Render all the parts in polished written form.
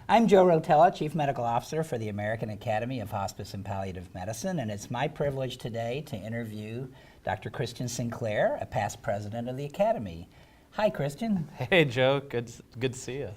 I'm Joe Rotella, Chief Medical Officer for the American Academy of Hospice and Palliative Medicine, and it's my privilege today to interview Dr. Christian Sinclair, a past president of the Academy. Hi, Christian. Hey, Joe. Good to see you.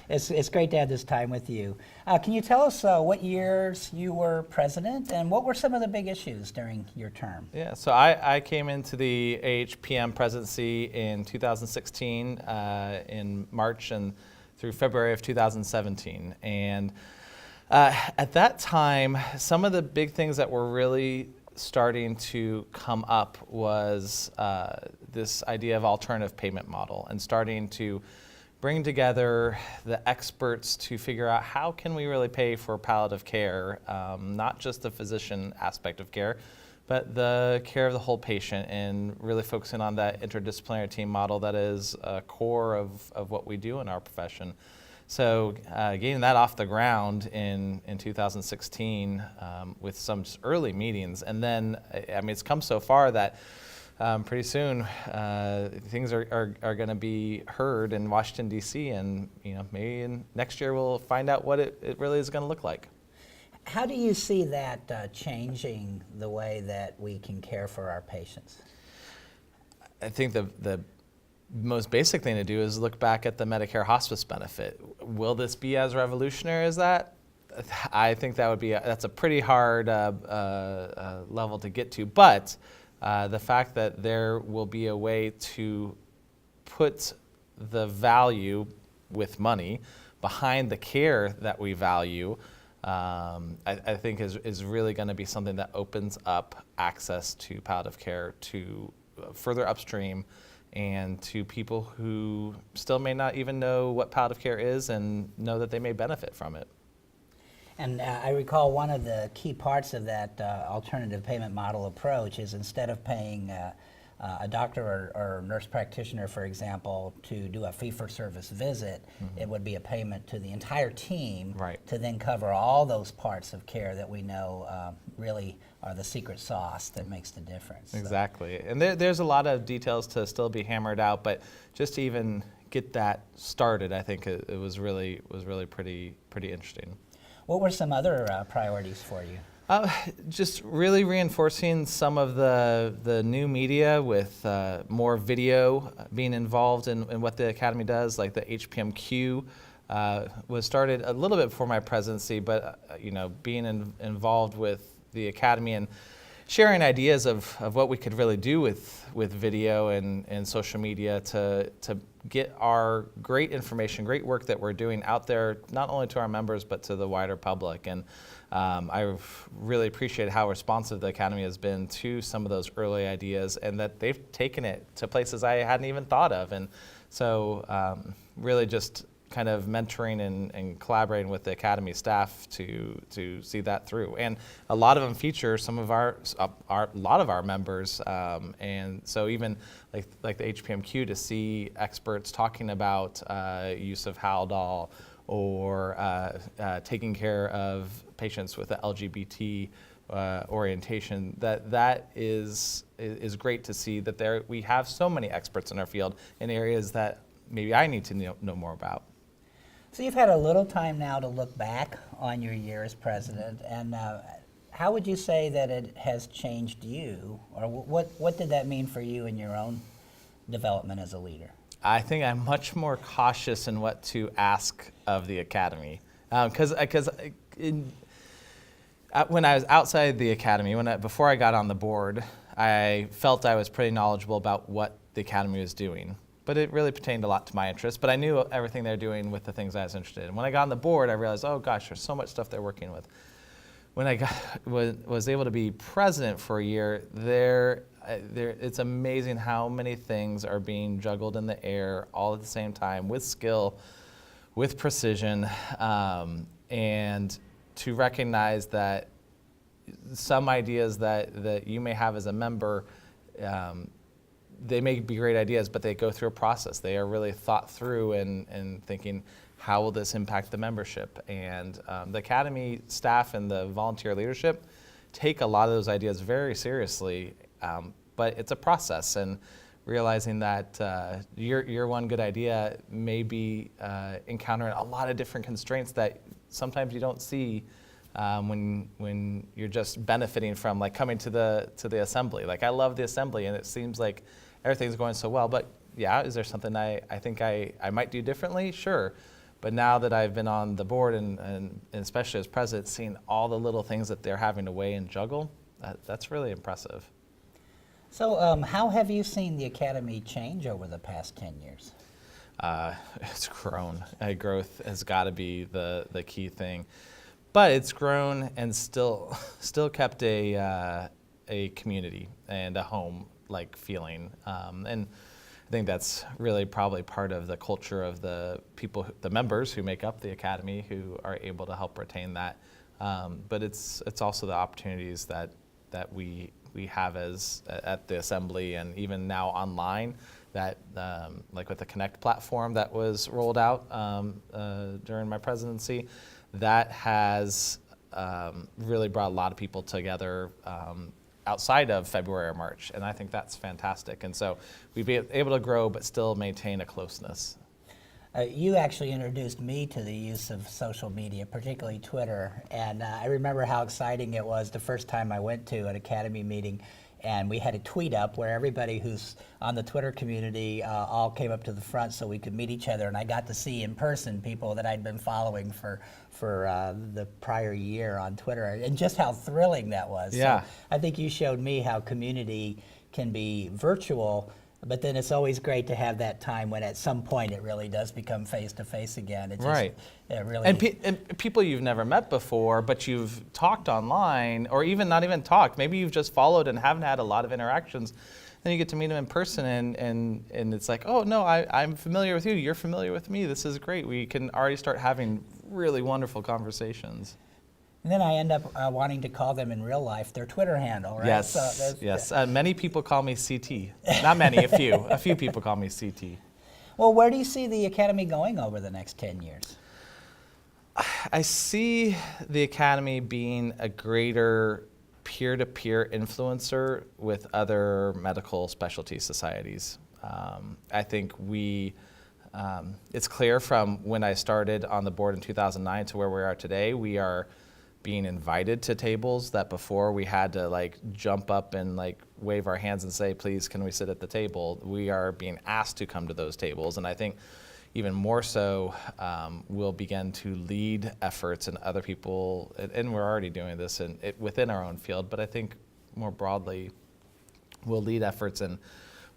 It's great to have this time with you. Can you tell us what years you were president and what were some of the big issues during your term? Yeah, so I came into the AAHPM presidency in 2016 in March and through February of 2017. And at that time, some of the big things that were really starting to come up was this idea of alternative payment model and starting to bring together the experts to figure out how can we really pay for palliative care, not just the physician aspect of care, but the care of the whole patient, and really focusing on that interdisciplinary team model that is a core of what we do in our profession. So getting that off the ground in 2016 with some early meetings, and then, I mean, it's come so far that pretty soon things are going to be heard in Washington, D.C., and maybe next year we'll find out what it really is going to look like. How do you see that changing the way that we can care for our patients? I think the most basic thing to do is look back at the Medicare hospice benefit. Will this be as revolutionary as that? I think that's a pretty hard level to get to, but the fact that there will be a way to put the value with money behind the care that we value, I think is really going to be something that opens up access to palliative care to further upstream and to people who still may not even know what palliative care is and know that they may benefit from it. And I recall one of the key parts of that alternative payment model approach is instead of paying a doctor or nurse practitioner, for example, to do a fee-for-service visit, it would be a payment to the entire team to then cover all those parts of care that we know really are the secret sauce that makes the difference. Exactly. And there's a lot of details to still be hammered out, but just to even get that started, I think it was really pretty interesting. What were some other priorities for you? Just really reinforcing some of the new media with more video being involved in what the Academy does, like the HPMQ was started a little bit before my presidency, but being involved with the Academy and sharing ideas of what we could really do with video and social media to get our great information, great work that we're doing out there, not only to our members, but to the wider public. And I really appreciate how responsive the Academy has been to some of those early ideas, and that they've taken it to places I hadn't even thought of. And so really just kind of mentoring and collaborating with the Academy staff to see that through. And a lot of them feature some of a lot of our members, and so even like the HPMQ, to see experts talking about use of Haldol or taking care of patients with the LGBT orientation, that is great to see that we have so many experts in our field in areas that maybe I need to know more about. So you've had a little time now to look back on your year as president, and how would you say that it has changed you, or what did that mean for you in your own development as a leader? I think I'm much more cautious in what to ask of the Academy, because when I was outside the Academy, before I got on the board, I felt I was pretty knowledgeable about what the Academy was doing. But it really pertained a lot to my interests. But I knew everything they're doing with the things I was interested in. When I got on the board, I realized, oh gosh, there's so much stuff they're working with. When I was able to be president for a year, it's amazing how many things are being juggled in the air all at the same time, with skill, with precision, and to recognize that some ideas that you may have as a member, they may be great ideas, but they go through a process. They are really thought through and thinking, how will this impact the membership? And the Academy staff and the volunteer leadership take a lot of those ideas very seriously, but it's a process. And realizing that your one good idea may be encountering a lot of different constraints that sometimes you don't see when you're just benefiting from like coming to the assembly. Like I love the assembly, and it seems like everything's going so well. But yeah, is there something I think I might do differently? Sure. But now that I've been on the board and especially as president, seeing all the little things that they're having to weigh and juggle, that's really impressive. So how have you seen the Academy change over the past 10 years? It's grown. Growth has got to be the key thing. But it's grown and still kept a community and a home-like feeling. And I think that's really probably part of the culture of the people, the members who make up the Academy, who are able to help retain that. But it's also the opportunities that we have at the assembly, and even now online, that like with the Connect platform that was rolled out during my presidency, that has really brought a lot of people together outside of February or March, and I think that's fantastic. And so we've been able to grow but still maintain a closeness. You actually introduced me to the use of social media, particularly Twitter, and I remember how exciting it was the first time I went to an Academy meeting, and we had a tweet up where everybody who's on the Twitter community all came up to the front so we could meet each other, and I got to see in person people that I'd been following for the prior year on Twitter, and just how thrilling that was. Yeah. So I think you showed me how community can be virtual, but then it's always great to have that time when at some point it really does become face-to-face again. It just, right. It really, and people you've never met before, but you've talked online, or even not even talked. Maybe you've just followed and haven't had a lot of interactions. Then you get to meet them in person, and it's like, oh, no, I'm familiar with you. You're familiar with me. This is great. We can already start having really wonderful conversations. and then I end up wanting to call them in real life their Twitter handle, right? Yes, So yes. Many people call me CT. Not many, a few. A few people call me CT. Well, where do you see the Academy going over the next 10 years? I see the Academy being a greater peer-to-peer influencer with other medical specialty societies. I think it's clear from when I started on the board in 2009 to where we are today, we are being invited to tables that before we had to like jump up and like wave our hands and say, please, can we sit at the table? We are being asked to come to those tables. And I think even more so, we'll begin to lead efforts, and other people, and we're already doing this within our own field, but I think more broadly, we'll lead efforts, and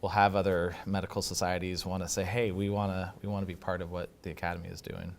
we'll have other medical societies want to say, hey, we want to be part of what the Academy is doing.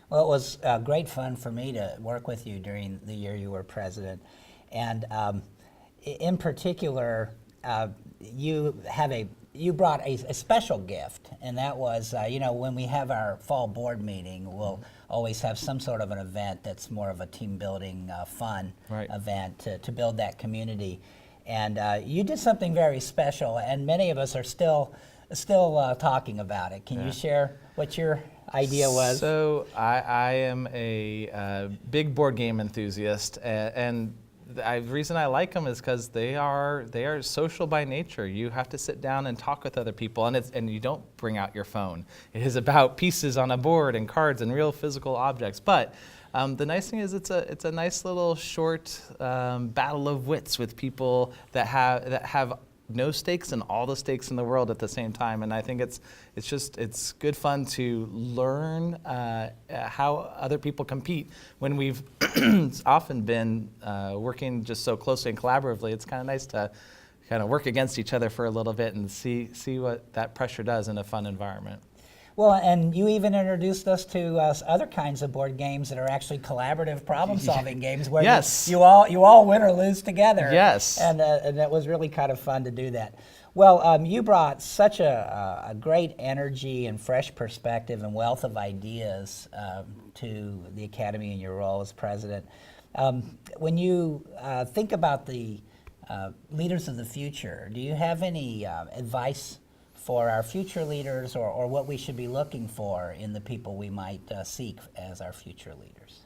Well, it was great fun for me to work with you during the year you were president. And in particular, you brought a special gift, and that was, when we have our fall board meeting, we'll always have some sort of an event that's more of a team building, fun Right. event to build that community. And you did something very special, and many of us are still talking about it. Can you share what your idea was? So I am a big board game enthusiast, and the reason I like them is because they are social by nature. You have to sit down and talk with other people, and you don't bring out your phone. It is about pieces on a board and cards and real physical objects. But the nice thing is it's a nice little short battle of wits with people that have no stakes and all the stakes in the world at the same time. And I think it's good fun to learn how other people compete when we've often been working just so closely and collaboratively. It's kind of nice to kind of work against each other for a little bit and see what that pressure does in a fun environment. Well, and you even introduced us to other kinds of board games that are actually collaborative problem-solving games where Yes. you all win or lose together. Yes. And it was really kind of fun to do that. Well, you brought such a great energy and fresh perspective and wealth of ideas to the Academy in your role as president. When you think about the leaders of the future, do you have any advice for our future leaders, or what we should be looking for in the people we might seek as our future leaders?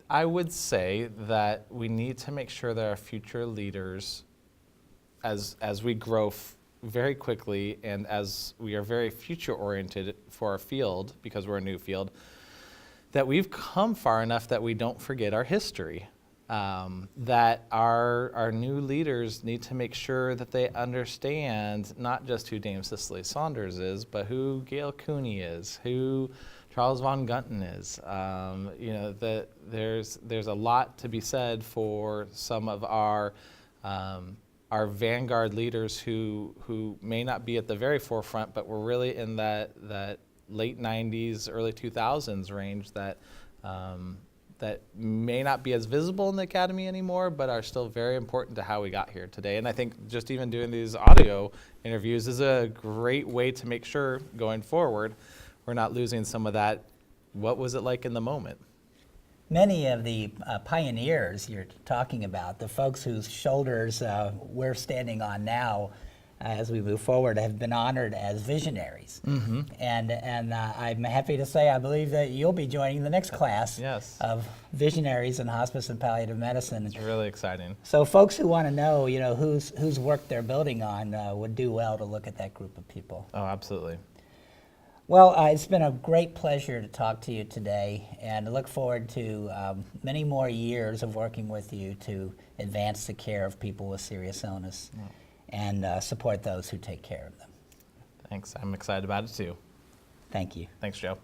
I would say that we need to make sure that our future leaders as we grow very quickly, and as we are very future oriented for our field, because we're a new field, that we've come far enough that we don't forget our history. That our new leaders need to make sure that they understand not just who Dame Cicely Saunders is, but who Gail Cooney is, who Charles Von Gunton is. You know, that there's a lot to be said for some of our vanguard leaders who may not be at the very forefront, but were really in that late 90s, early 2000s range that that may not be as visible in the academy anymore, but are still very important to how we got here today. And I think just even doing these audio interviews is a great way to make sure going forward we're not losing some of that, what was it like in the moment? Many of the pioneers you're talking about, the folks whose shoulders we're standing on now as we move forward, have been honored as visionaries. Mm-hmm. And I'm happy to say I believe that you'll be joining the next class Yes. of visionaries in hospice and palliative medicine. It's really exciting. So folks who want to know, whose work they're building on would do well to look at that group of people. Oh, absolutely. Well, it's been a great pleasure to talk to you today, and I look forward to many more years of working with you to advance the care of people with serious illness and support those who take care of them. Thanks. I'm excited about it too. Thank you. Thanks, Joe.